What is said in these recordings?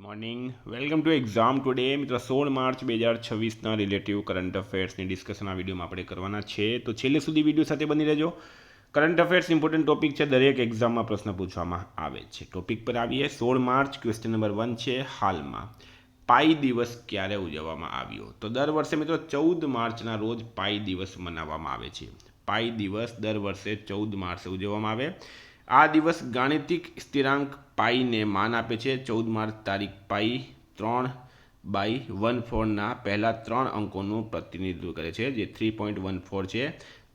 Morning welcome to exam today મિત્રો 16 March 2026ના relative current અફેર્સની discussion આ વિડીયોમાં આપણે કરવાના છે. તો છેલ્લે સુધી વિડીયો સાથે બની રહેજો. કરંટ અફેર્સ ઇમ્પોર્ટન્ટ ટોપિક છે, દરેક એક્ઝામમાં પ્રશ્ન પૂછવામાં આવે છે. ટોપિક પર આવીએ. 16 માર્ચ ક્વેશ્ચન નંબર 1 છે, હાલમાં પાઈ દિવસ ક્યારે ઉજવવામાં આવ્યો? તો દર વર્ષે મિત્રો 14 માર્ચના રોજ પાઈ દિવસ મનાવવામાં આવે છે. પાઈ દિવસ દર વર્ષે 14 માર્ચે ઉજવવામાં આવે. આ દિવસ ગાણિતિક સ્થિરાંક પાઈને માન આપે છે. 14 માર્ચ તારીખ પાઈ 3/14ના પહેલા 3 અંકોનું પ્રતિનિધિત્વ કરે છે, જે 3.14 છે.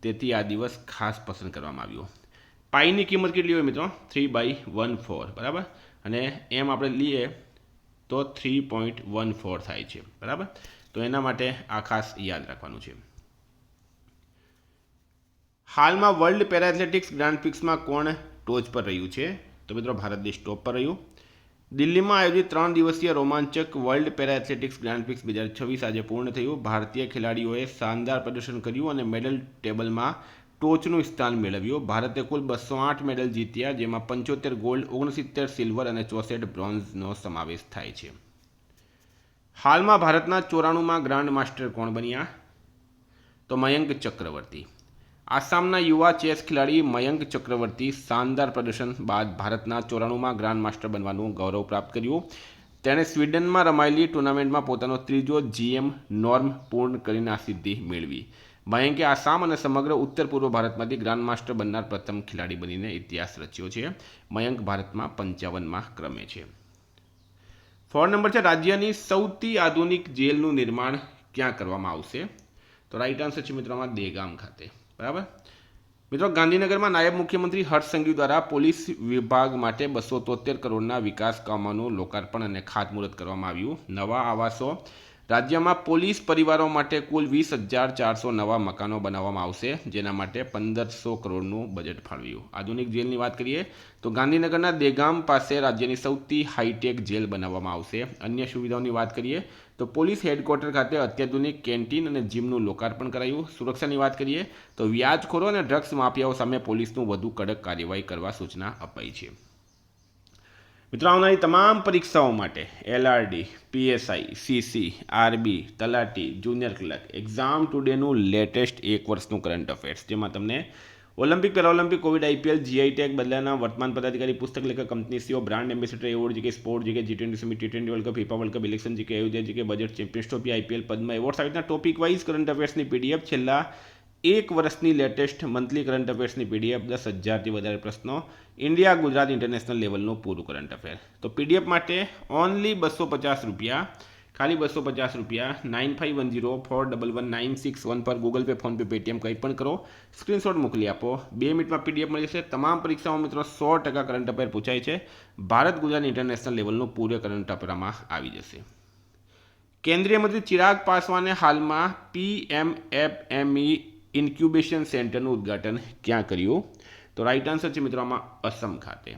તેથી આ દિવસ ખાસ પસંદ કરવામાં આવ્યો. પાઈની કિંમત કેટલી હોય મિત્રો? 3/14, બરાબર. અને એમ આપણે લઈએ તો 3.14 થાય છે, બરાબર. તો એના માટે આ ખાસ યાદ રાખવાનું છે. હાલમાં વર્લ્ડ પેરા એથ્લેટિક્સ ગ્રાન્ડ પ્રિક્સમાં કોણ ટોચ પર રહ્યું છે? તો મિત્રો ભારત દેશ ટોપ પર રહ્યું. દિલ્હીમાં આયોજિત 3 દિવસીય રોમાંચક world para athletics grand prix 2026 આજે પૂર્ણ થયું. ભારતીય ખેલાડીઓએ શાનદાર પ્રદર્શન કર્યું અને મેડલ ટેબલમાં ટોચનું સ્થાન મેળવ્યું. ભારતે કુલ 208 મેડલ જીત્યા, જેમાં 75 ગોલ્ડ, 69 સિલ્વર અને 64 બ્રોન્ઝનો સમાવેશ થાય છે. હાલમાં ભારતના 94માં ગ્રાન્ડ માસ્ટર કોણ બન્યા? તો મયંક ચક્રવર્તી. આસામના યુવા ચેસ ખેલાડી મયંક ચક્રવર્તી શાનદાર પ્રદર્શન બાદ ભારતના 94માં ગ્રાન્ડ માસ્ટર બનવાનું ગૌરવ પ્રાપ્ત કર્યું. તેણે સ્વીડનમાં રમાયેલી ટુર્નામેન્ટમાં પોતાનો ત્રીજો GM નોર્મ પૂર્ણ કરીને આ સિદ્ધિ મેળવી. મયંકે આસામ અને સમગ્ર ઉત્તર પૂર્વ ભારતમાંથી ગ્રાન્ડ માસ્ટર બનનાર પ્રથમ ખેલાડી બનીને ઇતિહાસ રચ્યો છે. મયંક ભારતમાં 55મા ક્રમે છે. 4 નંબર છે, રાજ્યની સૌથી આધુનિક જેલનું નિર્માણ ક્યાં કરવામાં આવશે? તો રાઈટ આન્સર છે મિત્રોમાં દહેગામ ખાતે, બરાબર. મિત્રો ગાંધીનગરમાં નાયબ મુખ્યમંત્રી હર્ષ સંઘવી દ્વારા પોલીસ વિભાગ માટે 273 કરોડના વિકાસ કામોનું લોકાર્પણ અને ખાતમુહૂર્ત કરવામાં આવ્યું. નવા આવાસો રાજ્યમાં પોલીસ પરિવારો માટે કુલ 20,400 નવા મકાનો બનાવવામાં આવશે, જેના માટે 1,500 કરોડનું બજેટ ફાળવ્યું. આધુનિક જેલની વાત કરીએ તો ગાંધીનગરના દહેગામ પાસે રાજ્યની સૌથી હાઈટેક જેલ બનાવવામાં આવશે. અન્ય સુવિધાઓની વાત કરીએ તો પોલીસ હેડક્વાર્ટર ખાતે અત્યાધુનિક કેન્ટીન અને જીમનું લોકાર્પણ કરાયું. સુરક્ષાની વાત કરીએ તો વ્યાજખોરો અને ડ્રગ્સ માફિયાઓ સામે પોલીસનું વધુ કડક કાર્યવાહી કરવા સૂચના અપાઈ છે. મિત્રો આવનારી તમામ પરીક્ષાઓ માટે LRD, PSI, CC, RB, તલાટી, જુનિયર ક્લર્ક એક્ઝામ ટુડેનું લેટેસ્ટ 1 વર્ષનું કરંટ અફેર્સ, જેમાં તમને Olympic, Paralympic, Covid, IPL, GI tag બદલાના વર્તમાન પદાધિકારી, પુસ્તક લેખક, company CEO, brand ambassador award, GK sport, GK G20 summit, T20 world cup, FIFA world cup, election, GK આયોજ્યા, GK budget, champions trophy, IPL, Padma award સહિતના topic wise current અફેર્સની PDF, છેલ્લા 1 વર્ષની લેટેસ્ટ મંથલી કરંટ અફેર્સની PDF, 10,000થી વધારે પ્રશ્નો, India, Gujarat, international લેવલનું પૂરું કરંટ અફેર. તો PDF માટે ઓનલી 250 રૂપિયા, ખાલી 250 રૂપિયા. 9510411961 પર ગૂગલ પે, ફોનપે, પેટીએમ કંઈ પણ કરો, સ્ક્રીનશોટ મોકલી આપો. 2 મિનિટમાં PDF મળી જશે. તમામ પરીક્ષાઓ મિત્રો 100% કરંટ અફેર પૂછાય છે. ભારત, ગુજરાત, ઇન્ટરનેશનલ લેવલનું પૂરું કરંટ અફેરમાં આવી જશે. કેન્દ્રીય મંત્રી ચિરાગ પાસવાને હાલમાં PMFME ઇન્ક્યુબેશન સેન્ટરનું ઉદ્ઘાટન ક્યાં કર્યું? તો રાઈટ આન્સર છે મિત્રો આમાં અસમ ખાતે.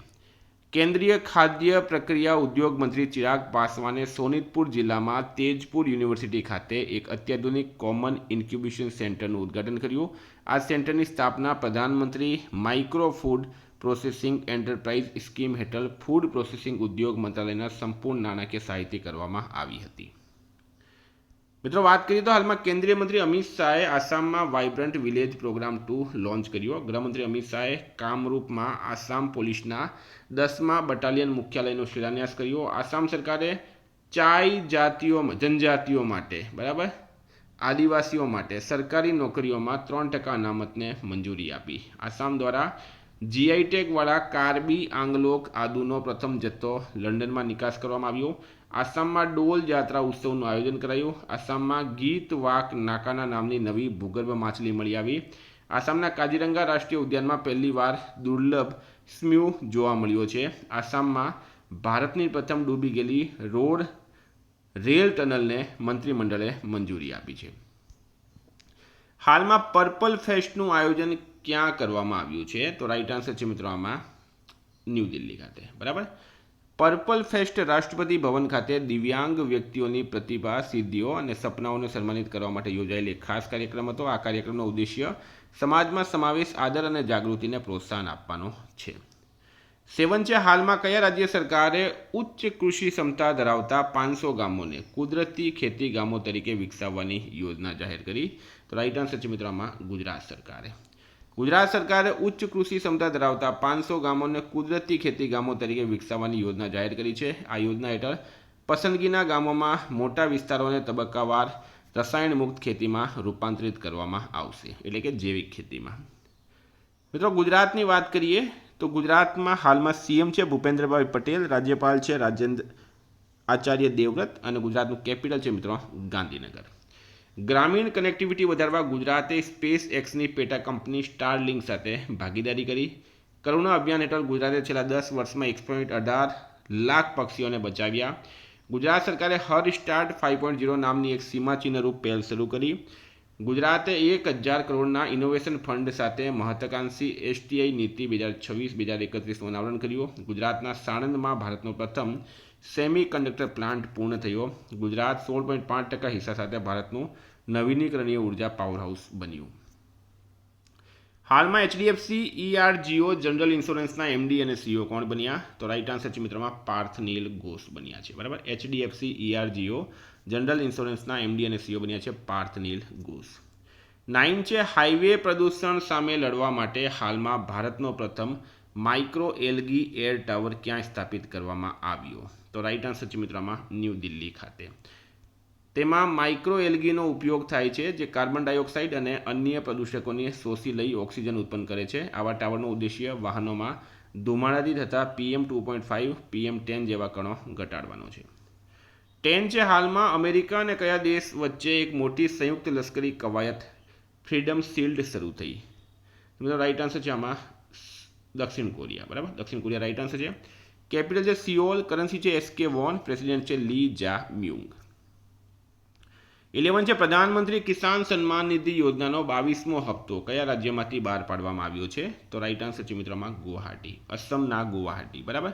કેન્દ્રીય ખાદ્ય પ્રક્રિયા ઉદ્યોગ મંત્રી ચિરાગ પાસવાને સોનિતપુર જિલ્લામાં તેજપુર યુનિવર્સિટી ખાતે એક અત્યાધુનિક કોમન ઇન્ક્યુબેશન સેન્ટરનું ઉદ્ઘાટન કર્યું. આ સેન્ટરની સ્થાપના પ્રધાનમંત્રી micro food processing enterprise scheme હેઠળ ફૂડ પ્રોસેસિંગ ઉદ્યોગ મંત્રાલયના સંપૂર્ણ નાણાકીય સહાયથી કરવામાં આવી હતી. મિત્રો વાત કરીએ તો હાલમાં કેન્દ્રીય મંત્રી અમિત શાહે આસામમાં વાઇબ્રન્ટ વિલેજ પ્રોગ્રામ 2 લોન્ચ કર્યો. ગૃહમંત્રી અમિત શાહે કામરૂપમાં આસામ પોલીસના 10મા બટાલિયન મુખ્યાલયનો શિલાન્યાસ કર્યો. આસામ સરકારે જનજાતિઓ માટે, બરાબર, આદિવાસીઓ માટે સરકારી નોકરીઓમાં 3% અનામતને મંજૂરી આપી. આસામ દ્વારા GI ટેગવાળા કાર્બી આંગલોક આદુનો પ્રથમ જથ્થો લંડનમાં નિકાસ કરવામાં આવ્યો. આસામમાં ડોલ જાત્રા ઉત્સવનું આયોજન કરાયું. આસામમાં ગીત વાક નાકાના નામની નવી ભૂગર્ભ માછલી મળી આવી. આસામના કાજીરંગા રાષ્ટ્રીય ઉદ્યાનમાં પહેલીવાર દુર્લભ સ્મ્યુ જોવા મળ્યો છે. આસામમાં ભારતની પ્રથમ ડૂબી ગયેલી રેલ ટનલને મંત્રીમંડળે મંજૂરી આપી છે. હાલમાં પર્પલ ફેસ્ટનું આયોજન ક્યાં કરવામાં આવ્યું છે? તો રાઈટ આન્સર છે મિત્રો આમાં ન્યૂ દિલ્હી ખાતે, બરાબર. પર્પલ ફેસ્ટ રાષ્ટ્રપતિ ભવન ખાતે દિવ્યાંગ વ્યક્તિઓની પ્રતિભા, સિદ્ધિઓ અને સપનાઓને સન્માનિત કરવા માટે યોજાયેલ એક ખાસ કાર્યક્રમ હતો. આ કાર્યક્રમનો ઉદ્દેશ્ય સમાજમાં સમાવેશ, આદર અને જાગૃતિને પ્રોત્સાહન આપવાનો છે. 7 છે હાલમાં કયા રાજ્ય સરકારે ઉચ્ચ કૃષિ ક્ષમતા ધરાવતા 500 ગામોને કુદરતી ખેતી ગામો તરીકે વિકસાવવાની યોજના જાહેર કરી? તો રાઈટ આન્સર છે મિત્રો આમાં ગુજરાત સરકારે. ગુજરાત સરકારે ઉચ્ચ કૃષિ ક્ષમતા ધરાવતા 500 ગામોને કુદરતી ખેતી ગામો તરીકે વિકસાવવાની યોજના જાહેર કરી છે. આ યોજના હેઠળ પસંદગીના ગામોમાં મોટા વિસ્તારોને તબક્કાવાર રસાયણ મુક્ત ખેતીમાં રૂપાંતરિત કરવામાં આવશે, એટલે કે જૈવિક ખેતીમાં. મિત્રો ગુજરાતની વાત કરીએ તો ગુજરાતમાં હાલમાં સીએમ છે ભૂપેન્દ્રભાઈ પટેલ, રાજ્યપાલ છે રાજેન્દ્ર આચાર્ય દેવવ્રત અને ગુજરાતનું કેપિટલ છે મિત્રો ગાંધીનગર. ગ્રામીણ કનેક્ટિવિટી વધારવા ગુજરાતે સ્પેસ એક્સની પેટા કંપની સ્ટારલિંક સાથે ભાગીદારી કરી. કરુણા અભિયાન હેઠળ ગુજરાતે છેલ્લા 10 વર્ષમાં 1.18 લાખ પક્ષીઓને બચાવ્યા. ગુજરાત સરકારે હર સ્ટાર્ટ 5.0 નામની એક સીમાચિહ્નરૂપ પહેલ શરૂ કરી. ગુજરાતે 1000 કરોડના ઇનોવેશન ફંડ સાથે મહત્વાકાંક્ષી એસટીઆઈ નીતિ 2026-2031નું અનાવરણ કર્યું. ગુજરાતના સાણંદમાં ભારતનો પ્રથમ સેમી કન્ડક્ટર પ્લાન્ટ પૂર્ણ થયો. ગુજરાત 16.5% હિસ્સા સાથે ભારતનું નવીનીકરણીય ઉર્જા પાવરહાઉસ બન્યું. હાલમાં એચડીએફસી ઈઆરજીઓ જનરલ ઇન્સ્યોરન્સના એમડી અને સીઈઓ કોણ બન્યા? તો રાઈટ આન્સર છે મિત્રોમાં પાર્થ નીલ ઘોષ બન્યા છે. બરાબર, એચડીએફસી ઈઆરજીઓ જનરલ ઇન્સ્યોરન્સના એમડી અને સીઈઓ બન્યા છે પાર્થ નીલ ઘોષ. 9 છે હાઈવે પ્રદૂષણ સામે લડવા માટે હાલમાં ભારતનો પ્રથમ માઇક્રો એલગી એર ટાવર ક્યાં સ્થાપિત કરવામાં આવ્યો? તો રાઈટ આન્સર છે મિત્રોમાં ન્યૂ દિલ્હી ખાતે. તેમાં માઇક્રો એલ્ગીનો ઉપયોગ થાય છે જે કાર્બન ડાયોક્સાઇડ અને અન્ય પ્રદૂષકોને શોષી લઈ ઓક્સિજન ઉત્પન્ન કરે છે. આવા ટાવરનો ઉદ્દેશ્ય વાહનોમાં ધુમાડાથી થતા PM2.5 PM10 જેવા કણો ઘટાડવાનો છે. 10 છે હાલમાં અમેરિકા અને કયા દેશ વચ્ચે એક મોટી સંયુક્ત લશ્કરી કવાયત ફ્રીડમ શિલ્ડ શરૂ થઈ? રાઈટ આન્સર છે આમાં દક્ષિણ કોરિયા. બરાબર, દક્ષિણ કોરિયા રાઈટ આન્સર છે. કેપિટલ છે સિયોલ, કરન્સી છે SK વોન, પ્રેસિડેન્ટ છે લી જા મ્યુંગ. 11 છે પ્રધાનમંત્રી કિસાન સન્માન નિધિ યોજનાનો 22મો હપ્તો કયા રાજ્યમાંથી બહાર પાડવામાં આવ્યો છે? તો રાઈટ આન્સર છે મિત્રોમાં ગુવાહાટી, અસમના ગુવાહાટી. બરાબર,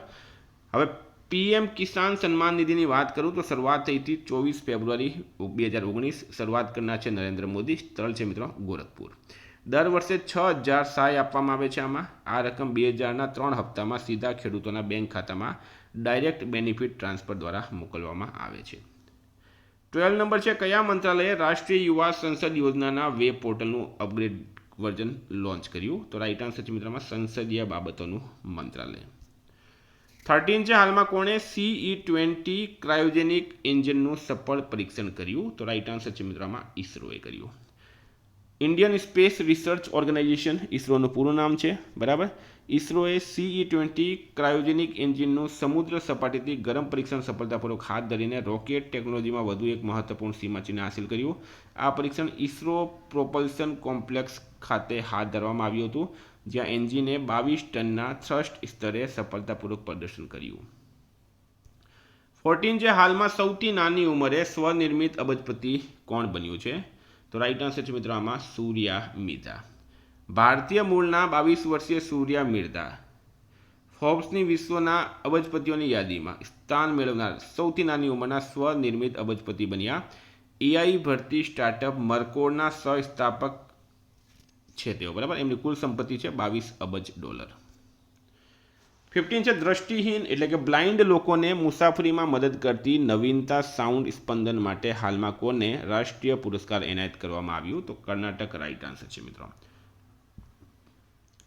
હવે પીએમ કિસાન સન્માન નિધિની વાત કરું તો શરૂઆત થઈ હતી 24 ફેબ્રુઆરી 2019. શરૂઆત કરનાર છે નરેન્દ્ર મોદી. સ્થળ છે મિત્રો ગોરખપુર. દર વર્ષે 6000 સહાય આપવામાં આવે છે. આમાં આ રકમ 2000ના 3 હપ્તામાં સીધા ખેડૂતોના બેંક ખાતામાં ડાયરેક્ટ બેનિફિટ ટ્રાન્સફર દ્વારા મોકલવામાં આવે છે. 12 નંબર છે કયા મંત્રાલયે રાષ્ટ્રીય યુવા સંસદ યોજનાના વેબ પોર્ટલનું અપગ્રેડ વર્ઝન લોન્ચ કર્યું? તો રાઈટ આન્સર છે મિત્રોમાં સંસદીય બાબતોનું મંત્રાલય. 13 છે હાલમાં કોણે CE-20 ક્રાયોજેનિક એન્જિનનું સફળ પરીક્ષણ કર્યું? તો રાઈટ આન્સર છે મિત્રોમાં ઇસરોએ કર્યું. ઇન્ડિયન સ્પેસ રિસર્ચ ઓર્ગેનાઇઝેશન ઇસરોનું પૂરું નામ છે. બરાબર, ઇસરોએ CE-20 ક્રાયોજેનિક એન્જિનનું સમુદ્ર સપાટીથી ગરમ પરીક્ષણ સફળતાપૂર્વક હાથ ધરીને રોકેટ ટેકનોલોજીમાં વધુ એક મહત્વપૂર્ણ સીમાચિહ્ન હાંસિલ કર્યું. આ પરીક્ષણ ઇસરો પ્રોપલ્શન કોમ્પ્લેક્સ ખાતે હાથ ધરવામાં આવ્યું હતું, જ્યાં એન્જિને 22 ટનના થ્રસ્ટ સ્તરે સફળતાપૂર્વક પ્રદર્શન કર્યું. 14 છે હાલમાં સૌથી નાની ઉંમરે સ્વનિર્મિત અબજપતિ કોણ બન્યું છે? તો રાઈટ આન્સર છે મિત્રો આમાં સૂર્યા મિર્ઝા. ભારતીય મૂળના 22 વર્ષીય સૂર્યા મિર્ઝા ફોર્બ્સની વિશ્વના અબજપતિઓની યાદીમાં સ્થાન મેળવનાર સૌથી નાની ઉંમરના સ્વનિર્મિત અબજપતિ બન્યા. એઆઈ ભરતી સ્ટાર્ટઅપ મર્કોડના સહસ્થાપક છે તેઓ. બરાબર, એમની કુલ સંપત્તિ છે $22 અબજ. 15 છે દ્રષ્ટિહીન એટલે કે બ્લાઇન્ડ લોકોને મુસાફરીમાં મદદ કરતી નવીનતા સાઉન્ડ સ્પંદન માટે હાલમાં કોને રાષ્ટ્રીય પુરસ્કાર એનાયત કરવામાં આવ્યું? તો કર્ણાટક રાઈટ આન્સર છે મિત્રો.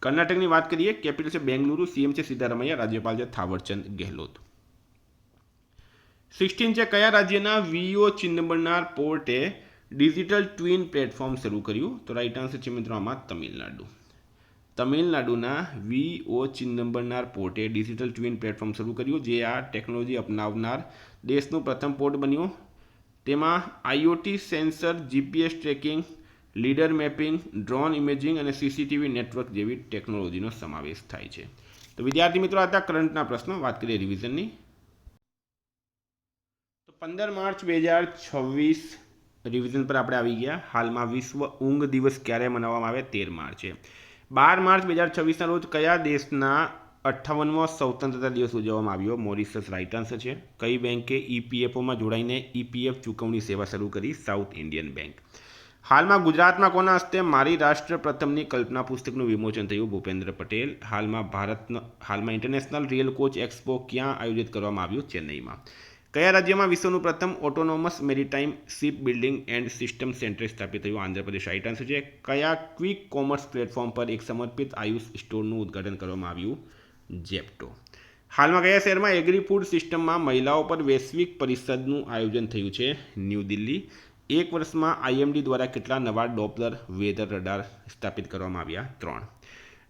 કર્ણાટકની વાત કરીએ, કેપિટલ છે બેંગલુરુ, સીએમ છે સિદ્ધારમૈયા, રાજ્યપાલ છે થાવરચંદ ગેહલોત. 16 છે કયા રાજ્યના V O Chidambaranar પોર્ટે digital twin platform શરૂ કર્યું? તો રાઈટ આન્સર છે મિત્રો આમાં તમિલનાડુ. તમિલનાડુના V O Chidambaranar પોર્ટે digital twin platform શરૂ કર્યું, જે આ ટેકનોલોજી અપનાવનાર દેશનું પ્રથમ પોર્ટ બન્યું. તેમાં IoT sensor, GPS tracking, lidar mapping, drone imaging અને સીસીટીવી નેટવર્ક જેવી ટેકનોલોજીનો સમાવેશ થાય છે. તો વિદ્યાર્થી મિત્રો આ હતા કરંટના પ્રશ્નો. વાત કરીએ રિવિઝનની. તો 15 માર્ચ 2026 રિવિઝન પર આપણે આવી ગયા. હાલમાં વિશ્વ ઊંઘ દિવસ ક્યારે મનાવવામાં આવે? 13 માર્ચે. 12 માર્ચ 2026ના રોજ કયા દેશના 58મો સ્વતંત્રતા દિવસ ઉજવવામાં આવ્યો? મોરિશસ રાઈટ આન્સર છે. કઈ બેંકે ઈપીએફઓમાં જોડાઈને ઈપીએફ ચૂકવણી સેવા શરૂ કરી? South Indian bank. હાલમાં ગુજરાતમાં કોના હસ્તે મારી રાષ્ટ્ર પ્રથમની કલ્પના પુસ્તકનું વિમોચન થયું? ભૂપેન્દ્ર પટેલ. હાલમાં ઇન્ટરનેશનલ રિયલ કોચ એક્સપો ક્યાં આયોજિત કરવામાં આવ્યું? ચેન્નઈમાં. કયા રાજ્યમાં વિશ્વનું પ્રથમ autonomous maritime ship building and system centre સ્થાપિત થયું? આંધ્રપ્રદેશ. રાઈટ આન્સર છે. કયા ક્વિક કોમર્સ પ્લેટફોર્મ પર એક સમર્પિત આયુષ સ્ટોરનું ઉદ્ઘાટન કરવામાં આવ્યું? જેપ્ટો. હાલમાં કયા શહેરમાં એગ્રી ફૂડ સિસ્ટમમાં મહિલાઓ પર વૈશ્વિક પરિષદનું આયોજન થયું છે? ન્યૂ દિલ્હી. એક વર્ષમાં આઈએમડી દ્વારા કેટલા નવા ડોપલર વેધર રડાર સ્થાપિત કરવામાં આવ્યા? 3.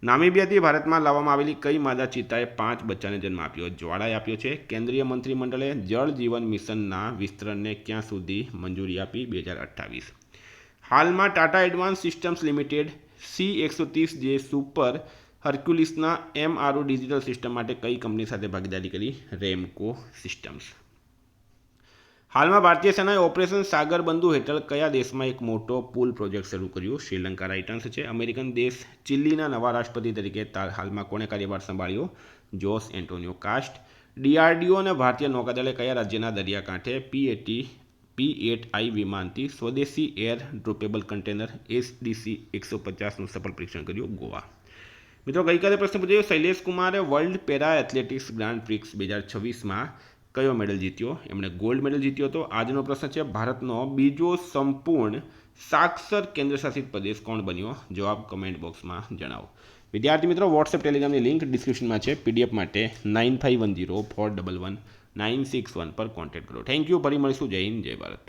નામીબિયાથી ભારતમાં લાવવામાં આવેલી કઈ માદા ચિત્તાએ 5 બચ્ચાને જન્મ આપ્યો? જ્વાળાએ આપ્યો છે. કેન્દ્રીય મંત્રીમંડળે જળ જીવન મિશનના વિસ્તરણને ક્યાં સુધી મંજૂરી આપી? 2028. હાલમાં Tata advance systems limited C130J super હર્ક્યુલિસના MRO ડિજિટલ સિસ્ટમ માટે કઈ કંપની સાથે ભાગીદારી કરી? રેમકો સિસ્ટમ્સ. હાલમાં ભારતીય સેનાએ ઓપરેશન સાગર બંધુ હેઠળ કયા દેશમાં એક મોટો પુલ પ્રોજેક્ટ શરૂ કર્યો? શ્રીલંકા. રાઈટ આન્સર છે. અમેરિકન દેશ ચિલીના નવા રાષ્ટ્રપતિ તરીકે હાલમાં કોણે કાર્યભાર સંભાળ્યો? જોસ એન્ટોનિયો કાસ્ટ. DRDO અને ભારતીય નૌકાદળે કયા રાજ્યના દરિયાકાંઠે P-8I વિમાનથી સ્વદેશી એર ડ્રોપેબલ કન્ટેનર SDC-150નું સફળ પરીક્ષણ કર્યું? ગોવા. મિત્રો ગઈકાલે પ્રશ્ન પૂછ્યો, શૈલેષ કુમારે world para athletics grand prix 2026માં કયો મેડલ જીત્યો? એમણે ગોલ્ડ મેડલ જીત્યો હતો. આજનો પ્રશ્ન છે, ભારતનો બીજો સંપૂર્ણ સાક્ષર કેન્દ્રશાસિત પ્રદેશ કોણ બન્યો? જવાબ કમેન્ટ બોક્સમાં જણાવો. વિદ્યાર્થી મિત્રો, વોટ્સએપ ટેલિગ્રામની લિંક ડિસ્ક્રિપ્શનમાં છે. PDF માટે 9510411961 પર કોન્ટેક્ટ કરો. Thank you. ફરી મળીશું. જય હિન્દ, જય ભારત.